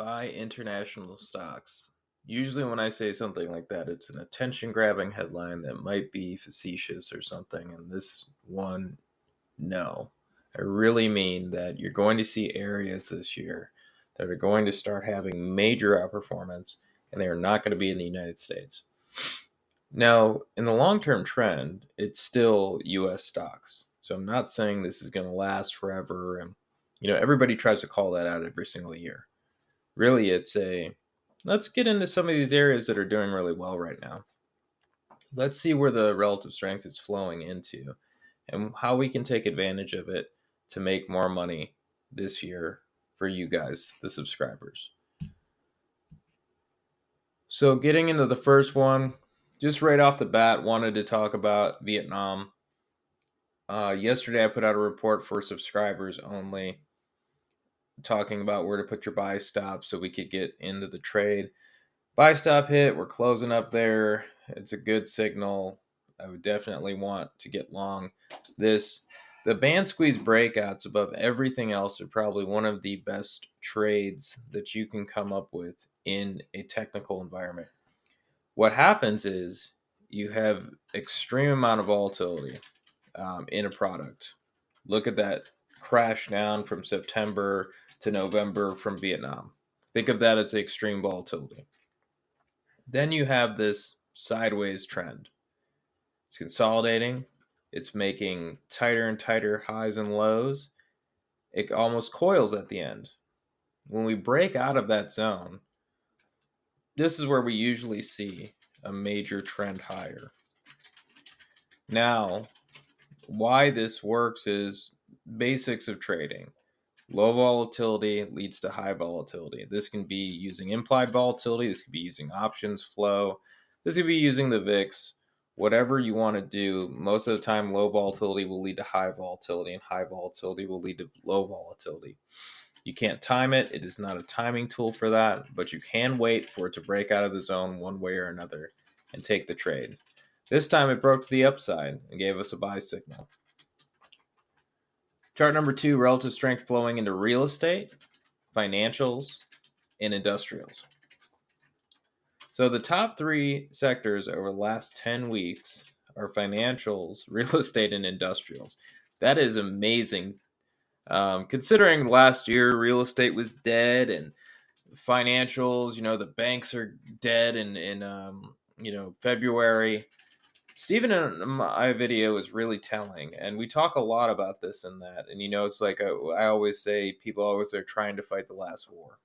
Buy international stocks. Usually, when I say something like that, it's an attention grabbing headline that might be facetious or something. And this one, no. I really mean that you're going to see areas this year that are going to start having major outperformance, and they are not going to be in the United States. Now, in the long term trend, it's still US stocks. So I'm not saying this is going to last forever. And, everybody tries to call that out every single year. Really, it's let's get into some of these areas that are doing really well right now. Let's see where the relative strength is flowing into and how we can take advantage of it to make more money this year for you guys, the subscribers. So, getting into the first one, just right off the bat, wanted to talk about Vietnam. Yesterday, I put out a report for subscribers only, talking about where to put your buy stop so we could get into the trade. Buy stop hit, we're closing up there. It's a good signal. I would definitely want to get long this. The band squeeze breakouts above everything else are probably one of the best trades that you can come up with in a technical environment. What happens is you have extreme amount of volatility in a product. Look at that crash down from September to November from Vietnam. Think of that as extreme volatility. Then you have this sideways trend. It's consolidating. It's making tighter and tighter highs and lows. It almost coils at the end. When we break out of that zone, this is where we usually see a major trend higher. Now, why this works is basics of trading. Low volatility leads to high volatility. This can be using implied volatility. This could be using options flow. This could be using the VIX. Whatever you want to do, most of the time low volatility will lead to high volatility, and high volatility will lead to low volatility. You can't time it. It is not a timing tool for that, but you can wait for it to break out of the zone one way or another and take the trade. This time it broke to the upside and gave us a buy signal. Chart number 2, relative strength flowing into real estate, financials, and industrials. So the top 3 sectors over the last 10 weeks are financials, real estate, and industrials. That is amazing. Considering last year real estate was dead and financials, the banks are dead in February. Stephen in my video is really telling, and we talk a lot about this and that. And it's like I always say, people always are trying to fight the last war.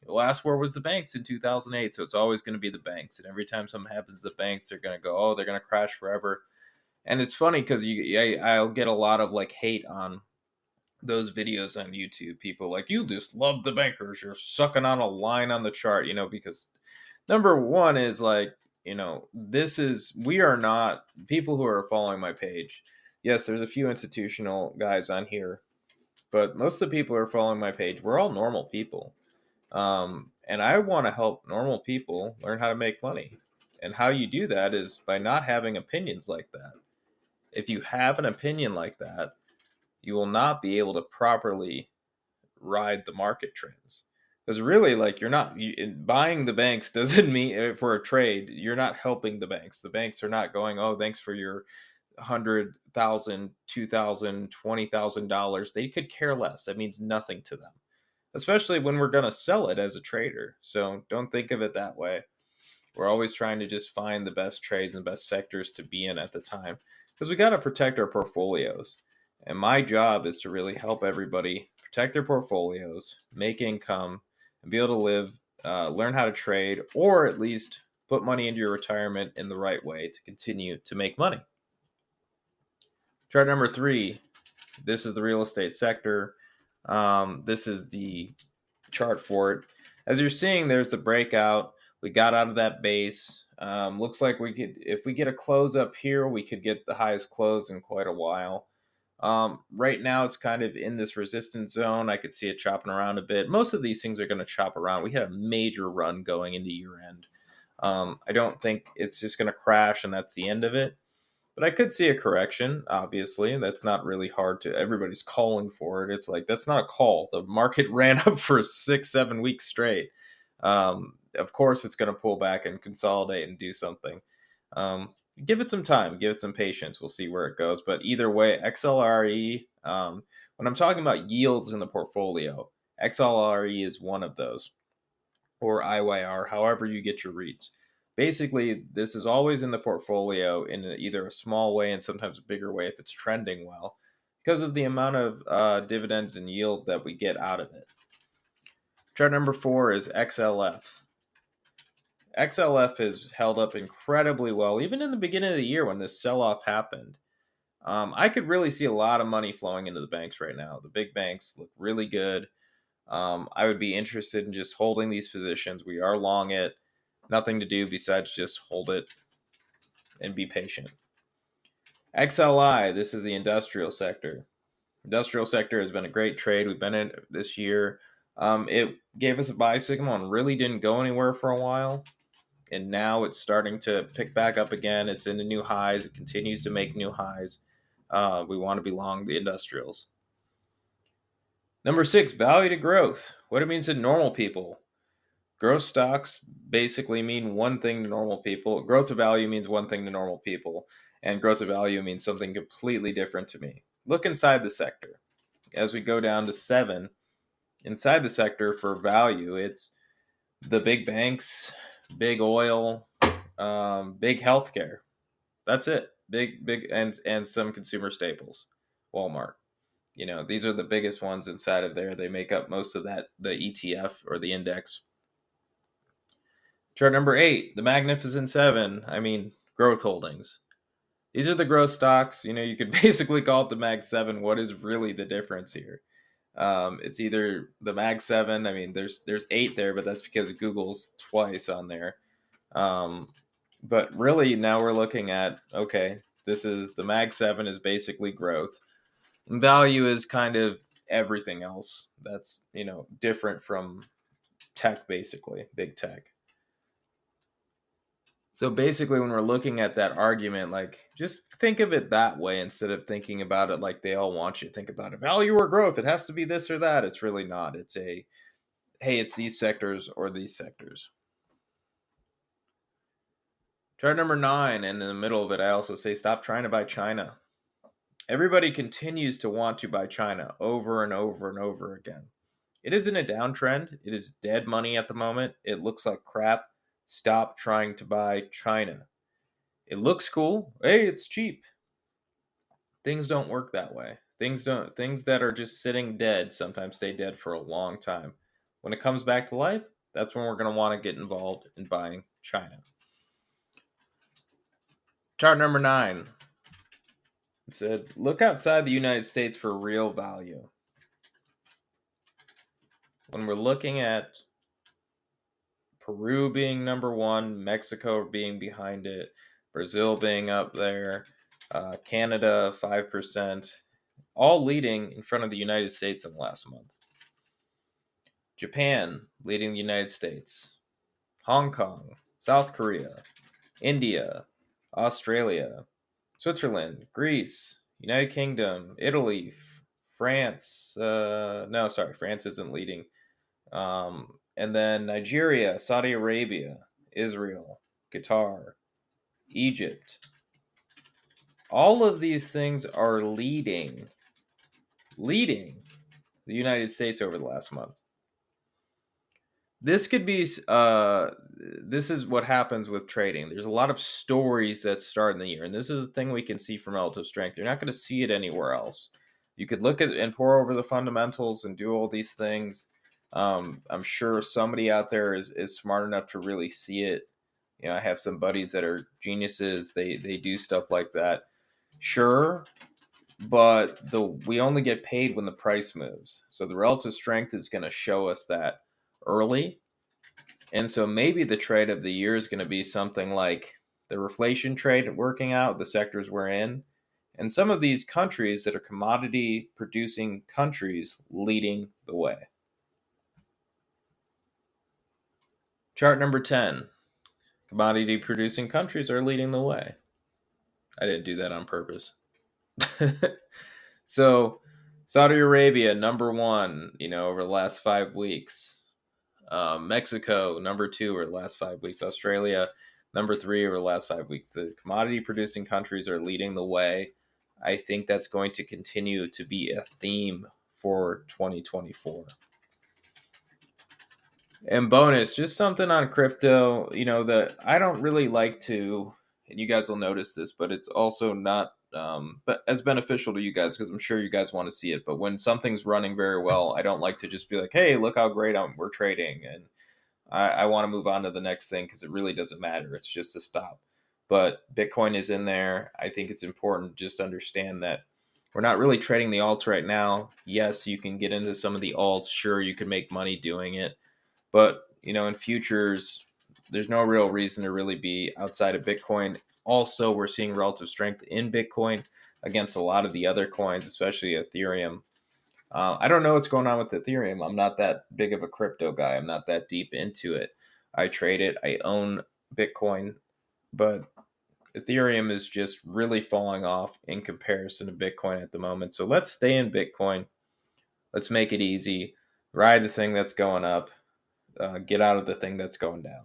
The last war was the banks in 2008, so it's always going to be the banks. And every time something happens to the banks, they're going to go, oh, they're going to crash forever. And it's funny because I'll get a lot of hate on those videos on YouTube. People like, you just love the bankers. You're sucking on a line on the chart, because number one is we are not people who are following my page. Yes, there's a few institutional guys on here, but most of the people who are following my page, we're all normal people. And I want to help normal people learn how to make money. And how you do that is by not having opinions like that. If you have an opinion like that, you will not be able to properly ride the market trends. Because really, buying the banks doesn't mean for a trade, you're not helping the banks. The banks are not going, oh, thanks for your $100,000, $2,000, $20,000. They could care less. That means nothing to them, especially when we're going to sell it as a trader. So don't think of it that way. We're always trying to just find the best trades and best sectors to be in at the time, because we got to protect our portfolios. And my job is to really help everybody protect their portfolios, make income, and be able to live, learn how to trade, or at least put money into your retirement in the right way to continue to make money. Chart number 3, this is the real estate sector. This is the chart for it. As you're seeing, there's the breakout. We got out of that base. Looks like we could, if we get a close up here, we could get the highest close in quite a while. Right now, it's kind of in this resistance zone. I could see it chopping around a bit. Most of these things are going to chop around. We had a major run going into year end. I don't think it's just going to crash and that's the end of it. But I could see a correction, obviously. That's not really hard to, everybody's calling for it. It's like, that's not a call. The market ran up for 6, 7 weeks straight. Of course, it's going to pull back and consolidate and do something. Give it some time, give it some patience. We'll see where it goes. But either way, XLRE, when I'm talking about yields in the portfolio, XLRE is one of those, or IYR, however you get your reads. Basically, this is always in the portfolio in either a small way and sometimes a bigger way if it's trending well, because of the amount of dividends and yield that we get out of it. Chart number 4 is XLF. XLF has held up incredibly well, even in the beginning of the year when this sell off happened. I could really see a lot of money flowing into the banks right now. The big banks look really good. I would be interested in just holding these positions. We are long it. Nothing to do besides just hold it and be patient. XLI, this is the industrial sector. Industrial sector has been a great trade. We've been in it this year. It gave us a buy signal and really didn't go anywhere for a while. And now it's starting to pick back up again. It's into new highs. It continues to make new highs. We want to be long the industrials. Number 6, value to growth. What it means to normal people. Growth stocks basically mean one thing to normal people. Growth to value means one thing to normal people. And growth to value means something completely different to me. Look inside the sector. As we go down to 7, inside the sector for value, it's the big banks, big oil, big healthcare. That's it. Big, and some consumer staples. Walmart. These are the biggest ones inside of there. They make up most of that, the ETF or the index. Chart number 8, the Magnificent Seven. Growth holdings. These are the growth stocks. You could basically call it the Mag 7. What is really the difference here? It's either the Mag 7. There's 8 there, but that's because Google's twice on there. But really, now we're looking at, okay, this is the Mag 7 is basically growth. And value is kind of everything else that's, different from tech, basically, big tech. So basically, when we're looking at that argument, just think of it that way instead of thinking about it like they all want you to think about it. Value or growth, it has to be this or that. It's really not. It's it's these sectors or these sectors. Chart number 9, and in the middle of it, I also say stop trying to buy China. Everybody continues to want to buy China over and over and over again. It is in a downtrend. It is dead money at the moment. It looks like crap. Stop trying to buy China. It looks cool. Hey, it's cheap. Things don't work that way. Things that are just sitting dead sometimes stay dead for a long time. When it comes back to life, that's when we're going to want to get involved in buying China. Chart number 9. It said, look outside the United States for real value. When we're looking at Peru being number 1, Mexico being behind it, Brazil being up there, Canada 5%, all leading in front of the United States in the last month. Japan leading the United States, Hong Kong, South Korea, India, Australia, Switzerland, Greece, United Kingdom, Italy, France. France isn't leading. And then Nigeria, Saudi Arabia, Israel, Qatar, Egypt. All of these things are leading the United States over the last month. This could be this is what happens with trading. There's a lot of stories that start in the year, and this is the thing we can see from relative strength. You're not going to see it anywhere else. You could look at and pour over the fundamentals and do all these things. I'm sure somebody out there is smart enough to really see it. I have some buddies that are geniuses. They do stuff like that. Sure, but we only get paid when the price moves. So the relative strength is going to show us that early. And so maybe the trade of the year is going to be something like the reflation trade working out, the sectors we're in, and some of these countries that are commodity producing countries leading the way. Chart number 10. Commodity producing countries are leading the way. I didn't do that on purpose. So, Saudi Arabia, number one, over the last 5 weeks. Mexico, number two over the last 5 weeks. Australia, number three over the last 5 weeks. The commodity producing countries are leading the way. I think that's going to continue to be a theme for 2024. And bonus, just something on crypto, that I don't really like to, and you guys will notice this, but it's also not but as beneficial to you guys because I'm sure you guys want to see it. But when something's running very well, I don't like to just be like, hey, look how great we're trading. And I want to move on to the next thing because it really doesn't matter. It's just a stop. But Bitcoin is in there. I think it's important just to understand that we're not really trading the alts right now. Yes, you can get into some of the alts. Sure, you can make money doing it. But, in futures, there's no real reason to really be outside of Bitcoin. Also, we're seeing relative strength in Bitcoin against a lot of the other coins, especially Ethereum. I don't know what's going on with Ethereum. I'm not that big of a crypto guy. I'm not that deep into it. I trade it. I own Bitcoin, but Ethereum is just really falling off in comparison to Bitcoin at the moment. So let's stay in Bitcoin. Let's make it easy. Ride the thing that's going up. Get out of the thing that's going down.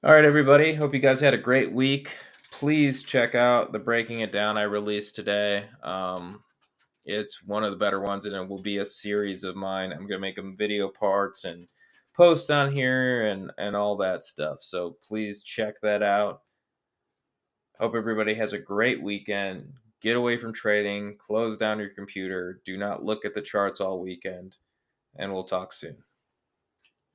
All right, everybody. Hope you guys had a great week. Please check out the Breaking It Down I released today. It's one of the better ones, and it will be a series of mine. I'm going to make them video parts and post on here and all that stuff. So please check that out. Hope everybody has a great weekend. Get away from trading. Close down your computer. Do not look at the charts all weekend. And we'll talk soon.